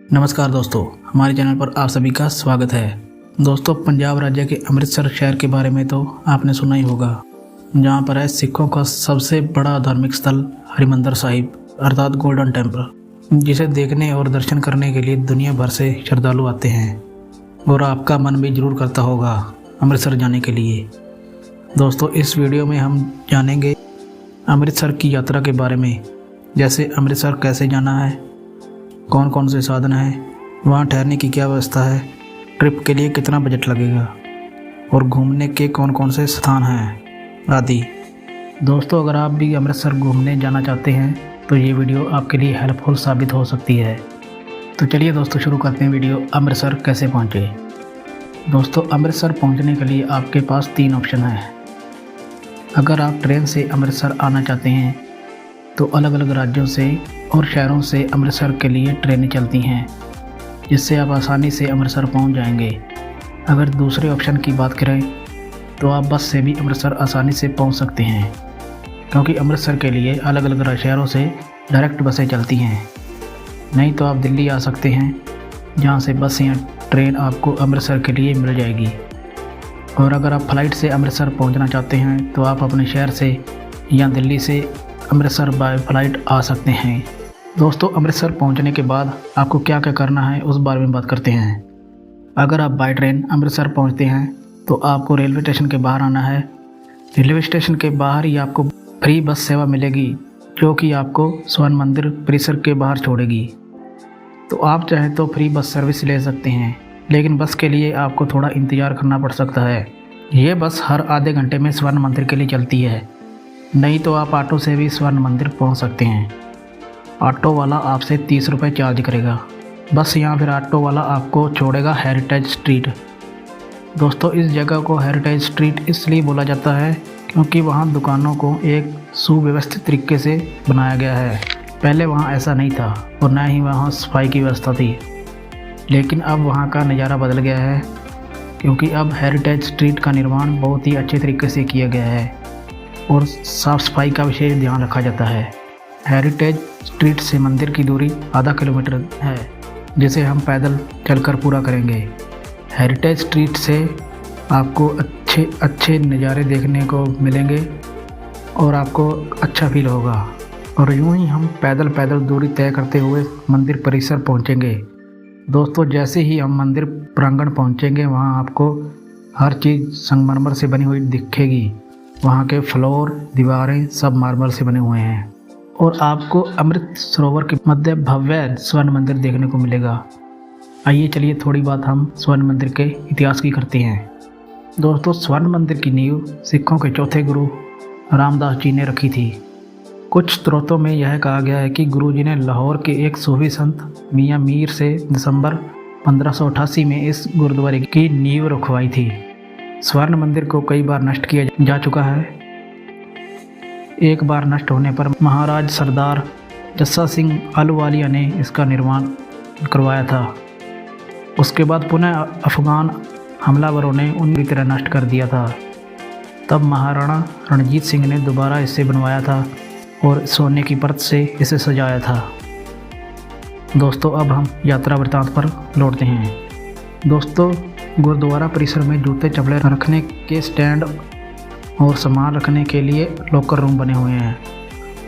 नमस्कार दोस्तों, हमारे चैनल पर आप सभी का स्वागत है। दोस्तों, पंजाब राज्य के अमृतसर शहर के बारे में तो आपने सुना ही होगा, जहां पर है सिखों का सबसे बड़ा धार्मिक स्थल हरिमंदिर साहिब अर्थात गोल्डन टेम्पल, जिसे देखने और दर्शन करने के लिए दुनिया भर से श्रद्धालु आते हैं और आपका मन भी जरूर करता होगा अमृतसर जाने के लिए। दोस्तों, इस वीडियो में हम जानेंगे अमृतसर की यात्रा के बारे में, जैसे अमृतसर कैसे जाना है, कौन कौन से साधन हैं, वहाँ ठहरने की क्या व्यवस्था है, ट्रिप के लिए कितना बजट लगेगा और घूमने के कौन कौन से स्थान हैं आदि। दोस्तों, अगर आप भी अमृतसर घूमने जाना चाहते हैं तो ये वीडियो आपके लिए हेल्पफुल साबित हो सकती है। तो चलिए दोस्तों, शुरू करते हैं वीडियो। अमृतसर कैसे पहुँचे। दोस्तों, अमृतसर पहुँचने के लिए आपके पास 3 ऑप्शन हैं। अगर आप ट्रेन से अमृतसर आना चाहते हैं तो अलग अलग राज्यों से और शहरों से अमृतसर के लिए ट्रेनें चलती हैं, जिससे आप आसानी से अमृतसर पहुंच जाएंगे। अगर दूसरे ऑप्शन की बात करें तो आप बस से भी अमृतसर आसानी से पहुंच सकते हैं, क्योंकि अमृतसर के लिए अलग अलग शहरों से डायरेक्ट बसें चलती हैं। नहीं तो आप दिल्ली आ सकते हैं, जहां से बस या ट्रेन आपको अमृतसर के लिए मिल जाएगी। और अगर आप फ्लाइट से अमृतसर पहुँचना चाहते हैं तो आप अपने शहर से या दिल्ली से अमृतसर बाय फ्लाइट आ सकते हैं। दोस्तों, अमृतसर पहुंचने के बाद आपको क्या क्या करना है उस बारे में बात करते हैं। अगर आप बाय ट्रेन अमृतसर पहुंचते हैं तो आपको रेलवे स्टेशन के बाहर आना है। रेलवे स्टेशन के बाहर ही आपको फ्री बस सेवा मिलेगी, जो कि आपको स्वर्ण मंदिर परिसर के बाहर छोड़ेगी। तो आप चाहें तो फ्री बस सर्विस ले सकते हैं, लेकिन बस के लिए आपको थोड़ा इंतज़ार करना पड़ सकता है। ये बस हर आधे घंटे में स्वर्ण मंदिर के लिए चलती है। नहीं तो आप ऑटो से भी स्वर्ण मंदिर पहुंच सकते हैं। ऑटो वाला आपसे 30 रुपये चार्ज करेगा बस, या फिर ऑटो वाला आपको छोड़ेगा हेरिटेज स्ट्रीट। दोस्तों, इस जगह को हेरिटेज स्ट्रीट इसलिए बोला जाता है क्योंकि वहां दुकानों को एक सुव्यवस्थित तरीके से बनाया गया है। पहले वहां ऐसा नहीं था और न ही वहां सफाई की व्यवस्था थी, लेकिन अब वहां का नज़ारा बदल गया है, क्योंकि अब हेरिटेज स्ट्रीट का निर्माण बहुत ही अच्छे तरीके से किया गया है और साफ़ सफाई का विशेष ध्यान रखा जाता है। हेरिटेज स्ट्रीट से मंदिर की दूरी आधा किलोमीटर है, जिसे हम पैदल चलकर पूरा करेंगे। हेरिटेज स्ट्रीट से आपको अच्छे अच्छे नज़ारे देखने को मिलेंगे और आपको अच्छा फील होगा। और यूं ही हम पैदल दूरी तय करते हुए मंदिर परिसर पहुंचेंगे। दोस्तों, जैसे ही हम मंदिर प्रांगण पहुंचेंगे, वहां आपको हर चीज़ संगमरमर से बनी हुई दिखेगी। वहाँ के फ्लोर, दीवारें सब मार्बल से बने हुए हैं और आपको अमृत सरोवर के मध्य भव्य स्वर्ण मंदिर देखने को मिलेगा। आइए चलिए थोड़ी बात हम स्वर्ण मंदिर के इतिहास की करते हैं। दोस्तों, स्वर्ण मंदिर की नींव सिखों के चौथे गुरु रामदास जी ने रखी थी। कुछ स्रोतों में यह कहा गया है कि गुरु जी ने लाहौर के एक सूफी संत मियाँ मीर से दिसंबर 1588 में इस गुरुद्वारे की नींव रखवाई थी। स्वर्ण मंदिर को कई बार नष्ट किया जा चुका है। एक बार नष्ट होने पर महाराज सरदार जस्सा सिंह अहलुवालिया ने इसका निर्माण करवाया था। उसके बाद पुनः अफगान हमलावरों ने उन्हें पूरी तरह नष्ट कर दिया था। तब महाराणा रणजीत सिंह ने दोबारा इसे बनवाया था और सोने की परत से इसे सजाया था। दोस्तों, अब हम यात्रा वृत्तांत पर लौटते हैं। दोस्तों, गुरुद्वारा परिसर में जूते चप्पलें रखने के स्टैंड और सामान रखने के लिए लॉकर रूम बने हुए हैं।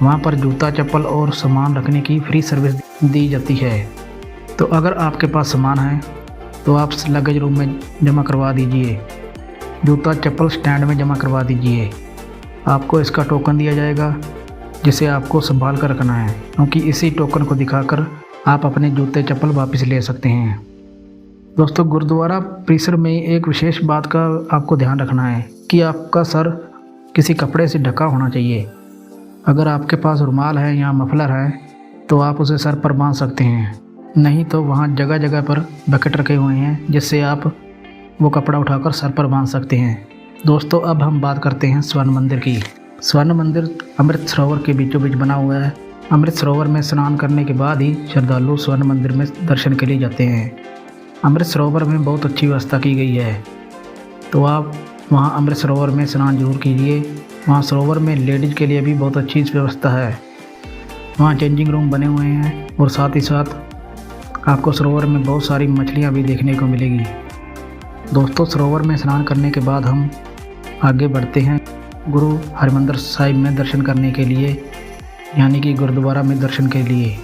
वहां पर जूता चप्पल और सामान रखने की फ्री सर्विस दी जाती है। तो अगर आपके पास सामान है तो आप लगेज रूम में जमा करवा दीजिए, जूता चप्पल स्टैंड में जमा करवा दीजिए। आपको इसका टोकन दिया जाएगा, जिसे आपको संभाल कर रखना है, क्योंकि इसी टोकन को दिखाकर आप अपने जूते चप्पल वापस ले सकते हैं। दोस्तों, गुरुद्वारा परिसर में एक विशेष बात का आपको ध्यान रखना है कि आपका सर किसी कपड़े से ढका होना चाहिए। अगर आपके पास रुमाल है या मफलर है तो आप उसे सर पर बांध सकते हैं, नहीं तो वहाँ जगह जगह पर बकेट रखे हुए हैं, जिससे आप वो कपड़ा उठाकर सर पर बांध सकते हैं। दोस्तों, अब हम बात करते हैं स्वर्ण मंदिर की। स्वर्ण मंदिर अमृत सरोवर के बीचों बीच बना हुआ है। अमृत सरोवर में स्नान करने के बाद ही श्रद्धालु स्वर्ण मंदिर में दर्शन के लिए जाते हैं। अमृत सरोवर में बहुत अच्छी व्यवस्था की गई है, तो आप वहाँ अमृत सरोवर में स्नान जरूर कीजिए। वहाँ सरोवर में लेडीज़ के लिए भी बहुत अच्छी व्यवस्था है। वहाँ चेंजिंग रूम बने हुए हैं और साथ ही साथ आपको सरोवर में बहुत सारी मछलियाँ भी देखने को मिलेगी। दोस्तों, सरोवर में स्नान करने के बाद हम आगे बढ़ते हैं गुरु हरिमंदिर साहिब में दर्शन करने के लिए, यानी कि गुरुद्वारा में दर्शन के लिए।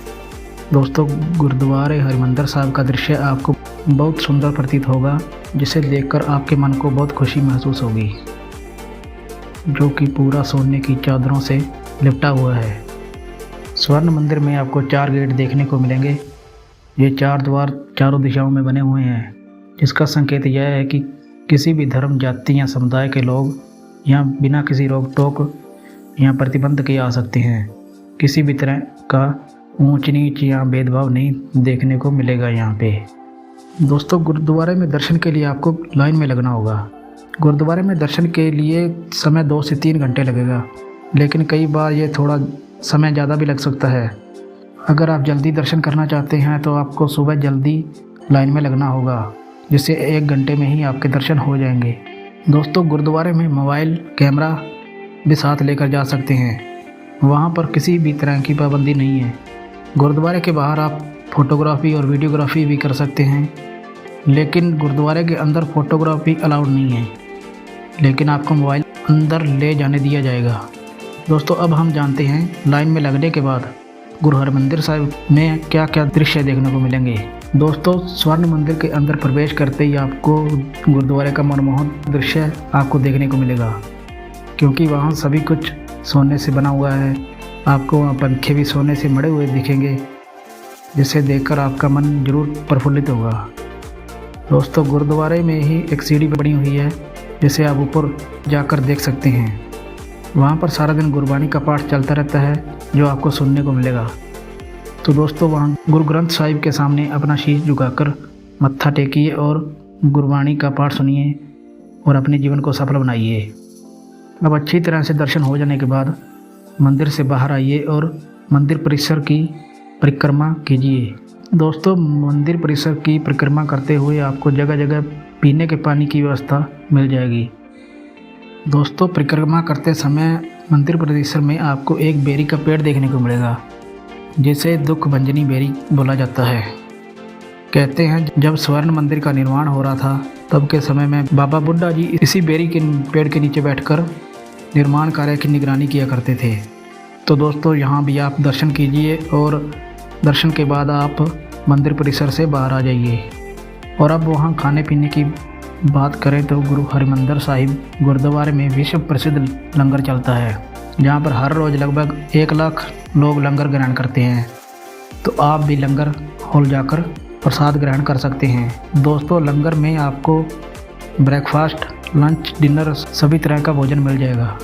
दोस्तों, गुरुद्वारे हरिमंदिर साहिब का दृश्य आपको बहुत सुंदर प्रतीत होगा, जिसे देखकर आपके मन को बहुत खुशी महसूस होगी, जो कि पूरा सोने की चादरों से लिपटा हुआ है। स्वर्ण मंदिर में आपको 4 गेट देखने को मिलेंगे। ये 4 द्वार चारों दिशाओं में बने हुए हैं, जिसका संकेत यह है कि किसी भी धर्म, जाति या समुदाय के लोग यहाँ बिना किसी रोक टोक या प्रतिबंध के आ सकते हैं। किसी भी तरह का ऊंच नीच या भेदभाव नहीं देखने को मिलेगा यहाँ पे। दोस्तों, गुरुद्वारे में दर्शन के लिए आपको लाइन में लगना होगा। गुरुद्वारे में दर्शन के लिए समय 2 से 3 घंटे लगेगा, लेकिन कई बार ये थोड़ा समय ज़्यादा भी लग सकता है। अगर आप जल्दी दर्शन करना चाहते हैं तो आपको सुबह जल्दी लाइन में लगना होगा, जिससे 1 घंटे में ही आपके दर्शन हो जाएंगे। दोस्तों, गुरुद्वारे में मोबाइल कैमरा भी साथ लेकर जा सकते हैं। वहाँ पर किसी भी तरह की पाबंदी नहीं है। गुरुद्वारे के बाहर आप फ़ोटोग्राफी और वीडियोग्राफी भी कर सकते हैं, लेकिन गुरुद्वारे के अंदर फ़ोटोग्राफी अलाउड नहीं है, लेकिन आपको मोबाइल अंदर ले जाने दिया जाएगा। दोस्तों, अब हम जानते हैं लाइन में लगने के बाद गुरु हरिमंदिर साहिब में क्या क्या दृश्य देखने को मिलेंगे। दोस्तों, स्वर्ण मंदिर के अंदर प्रवेश करते ही आपको गुरुद्वारे का मनमोहक दृश्य आपको देखने को मिलेगा, क्योंकि वहाँ सभी कुछ सोने से बना हुआ है। आपको वहाँ पंखे भी सोने से मढ़े हुए दिखेंगे, जिसे देखकर आपका मन जरूर प्रफुल्लित होगा। दोस्तों, गुरुद्वारे में ही एक सीढ़ी बनी हुई है, जिसे आप ऊपर जाकर देख सकते हैं। वहाँ पर सारा दिन गुरबानी का पाठ चलता रहता है, जो आपको सुनने को मिलेगा। तो दोस्तों, वहाँ गुरु ग्रंथ साहिब के सामने अपना शीश झुकाकर मत्था टेकिए और गुरबानी का पाठ सुनिए और अपने जीवन को सफल बनाइए। अब अच्छी तरह से दर्शन हो जाने के बाद मंदिर से बाहर आइए और मंदिर परिसर की परिक्रमा कीजिए। दोस्तों, मंदिर परिसर की परिक्रमा करते हुए आपको जगह जगह पीने के पानी की व्यवस्था मिल जाएगी। दोस्तों, परिक्रमा करते समय मंदिर परिसर में आपको एक बेरी का पेड़ देखने को मिलेगा, जिसे दुख भंजनी बेरी बोला जाता है। कहते हैं जब स्वर्ण मंदिर का निर्माण हो रहा था, तब के समय में बाबा बुड्ढा जी इसी बेरी के पेड़ के नीचे बैठकर निर्माण कार्य की निगरानी किया करते थे। तो दोस्तों, यहाँ भी आप दर्शन कीजिए और दर्शन के बाद आप मंदिर परिसर से बाहर आ जाइए। और अब वहाँ खाने पीने की बात करें तो गुरु हरिमंदिर साहिब गुरुद्वारे में विश्व प्रसिद्ध लंगर चलता है, जहाँ पर हर रोज़ लगभग 1 लाख लोग लंगर ग्रहण करते हैं। तो आप भी लंगर हॉल जाकर प्रसाद ग्रहण कर सकते हैं। दोस्तों, लंगर में आपको ब्रेकफास्ट, लंच, डिनर सभी तरह का भोजन मिल जाएगा।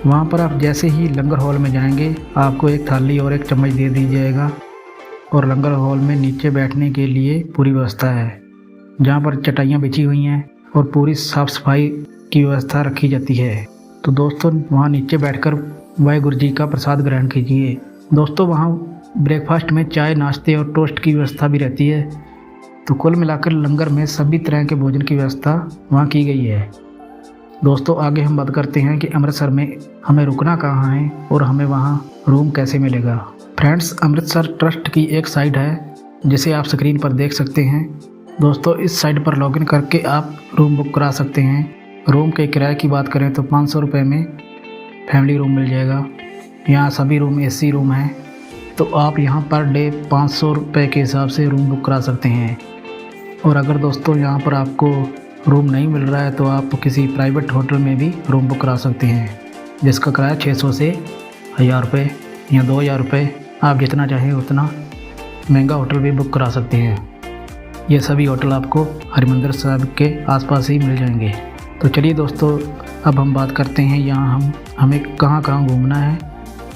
वहाँ पर आप जैसे ही लंगर हॉल में जाएंगे, आपको एक थाली और एक चम्मच दे दी जाएगा। और लंगर हॉल में नीचे बैठने के लिए पूरी व्यवस्था है, जहाँ पर चटाइयाँ बिछी हुई हैं और पूरी साफ़ सफाई की व्यवस्था रखी जाती है। तो दोस्तों, वहाँ नीचे बैठकर वाहिगुरु जी का प्रसाद ग्रहण कीजिए। दोस्तों, वहाँ ब्रेकफास्ट में चाय, नाश्ते और टोस्ट की व्यवस्था भी रहती है। तो कुल मिलाकर लंगर में सभी तरह के भोजन की व्यवस्था वहाँ की गई है। दोस्तों, आगे हम बात करते हैं कि अमृतसर में हमें रुकना कहाँ है और हमें वहाँ रूम कैसे मिलेगा। फ्रेंड्स, अमृतसर ट्रस्ट की एक साइट है, जिसे आप स्क्रीन पर देख सकते हैं। दोस्तों, इस साइट पर लॉगिन करके आप रूम बुक करा सकते हैं। रूम के किराए की बात करें तो 500 रुपये में फैमिली रूम मिल जाएगा। यहाँ सभी रूम AC रूम हैं, तो आप यहाँ पर डे 500 रुपये के हिसाब से रूम बुक करा सकते हैं। और अगर दोस्तों यहाँ पर आपको रूम नहीं मिल रहा है, तो आप किसी प्राइवेट होटल में भी रूम बुक करा सकते हैं, जिसका किराया 600 से 1000 रुपये या 2000 रुपये, आप जितना चाहें उतना महंगा होटल भी बुक करा सकते हैं। ये सभी होटल आपको हरिमंदिर साहिब के आसपास ही मिल जाएंगे। तो चलिए दोस्तों, अब हम बात करते हैं यहाँ हमें कहाँ कहाँ घूमना है।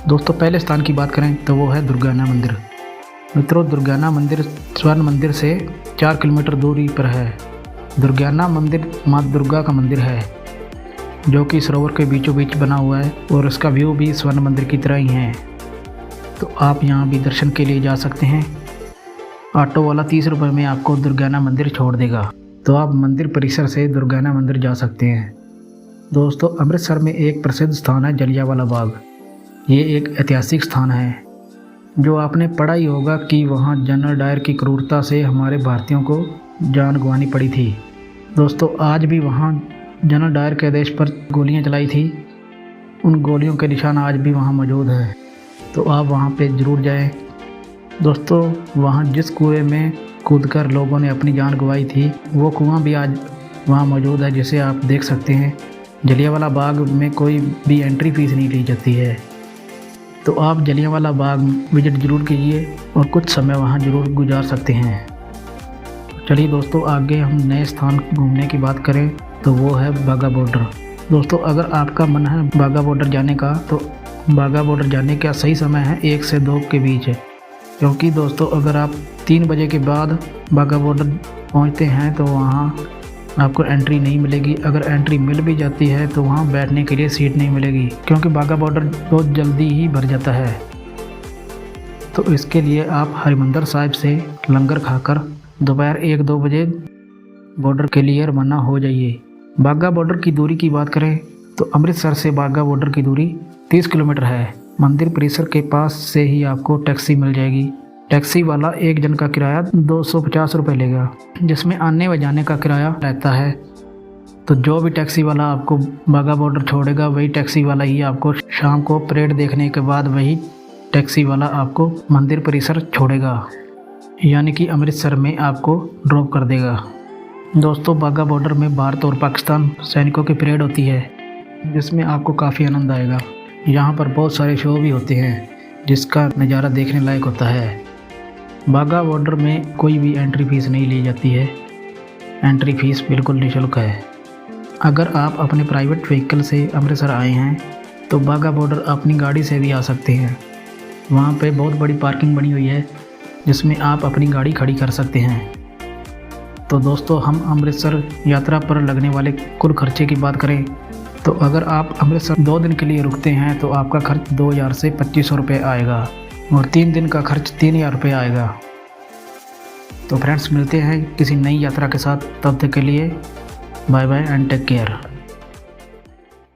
दोस्तों, पहले स्थान की बात करें तो वो है दुर्गाना मंदिर। मित्रों, दुर्गाना मंदिर स्वर्ण मंदिर से 4 किलोमीटर दूरी पर है। दुर्गाना मंदिर माँ दुर्गा का मंदिर है, जो कि सरोवर के बीचों बीच बना हुआ है और उसका व्यू भी स्वर्ण मंदिर की तरह ही है। तो आप यहाँ भी दर्शन के लिए जा सकते हैं। ऑटो वाला 30 रुपये में आपको दुर्गाना मंदिर छोड़ देगा, तो आप मंदिर परिसर से दुर्गाना मंदिर जा सकते हैं। दोस्तों, अमृतसर में एक प्रसिद्ध स्थान है जलियांवाला बाग। ये एक ऐतिहासिक स्थान है। जो आपने पढ़ा ही होगा कि वहाँ जनरल डायर की क्रूरता से हमारे भारतीयों को जान गंवानी पड़ी थी। दोस्तों आज भी वहाँ जनरल डायर के आदेश पर गोलियां चलाई थी, उन गोलियों के निशान आज भी वहाँ मौजूद है, तो आप वहाँ पे ज़रूर जाएं। दोस्तों वहाँ जिस कुएं में कूदकर लोगों ने अपनी जान गंवाई थी वो कुआं भी आज वहाँ मौजूद है, जिसे आप देख सकते हैं। जलियांवाला बाग में कोई भी एंट्री फीस नहीं ली जाती है, तो आप जलियांवाला बाग विजिट ज़रूर कीजिए और कुछ समय वहाँ ज़रूर गुजार सकते हैं। चलिए दोस्तों आगे हम नए स्थान घूमने की बात करें तो वो है बाघा बॉर्डर। दोस्तों अगर आपका मन है बाघा बॉर्डर जाने का तो बाघा बॉर्डर जाने का सही समय है 1 से 2 के बीच है, क्योंकि दोस्तों अगर आप 3 बजे के बाद बाघा बॉर्डर पहुंचते हैं तो वहां आपको एंट्री नहीं मिलेगी। अगर एंट्री मिल भी जाती है तो वहां बैठने के लिए सीट नहीं मिलेगी, क्योंकि बाघा बॉर्डर बहुत जल्दी ही भर जाता है। तो इसके लिए आप हरिमंदिर साहिब से लंगर खाकर दोपहर 1-2 बजे बॉर्डर के लिए रवाना हो जाइए। बाघा बॉर्डर की दूरी की बात करें तो अमृतसर से बाघा बॉर्डर की दूरी 30 किलोमीटर है। मंदिर परिसर के पास से ही आपको टैक्सी मिल जाएगी। टैक्सी वाला एक जन का किराया 250 रुपये लेगा, जिसमें आने व जाने का किराया रहता है। तो जो भी टैक्सी वाला आपको बाघा बॉर्डर छोड़ेगा वही टैक्सी वाला ही आपको शाम को परेड देखने के बाद वही टैक्सी वाला आपको मंदिर परिसर छोड़ेगा, यानी कि अमृतसर में आपको ड्रॉप कर देगा। दोस्तों बाघा बॉर्डर में भारत और पाकिस्तान सैनिकों की परेड होती है, जिसमें आपको काफ़ी आनंद आएगा। यहाँ पर बहुत सारे शो भी होते हैं जिसका नज़ारा देखने लायक होता है। बाघा बॉर्डर में कोई भी एंट्री फीस नहीं ली जाती है, एंट्री फीस बिल्कुल निःशुल्क है। अगर आप अपने प्राइवेट व्हीकल से अमृतसर आए हैं तो बाघा बॉर्डर अपनी गाड़ी से भी आ सकते हैं। वहाँ पे बहुत बड़ी पार्किंग बनी हुई है जिसमें आप अपनी गाड़ी खड़ी कर सकते हैं। तो दोस्तों हम अमृतसर यात्रा पर लगने वाले कुल खर्चे की बात करें तो अगर आप अमृतसर 2 दिन के लिए रुकते हैं तो आपका खर्च 2000 से 2500 रुपये आएगा और 3 दिन का खर्च 3000 रुपये आएगा। तो फ्रेंड्स मिलते हैं किसी नई यात्रा के साथ, तब तक के लिए bye bye and take care.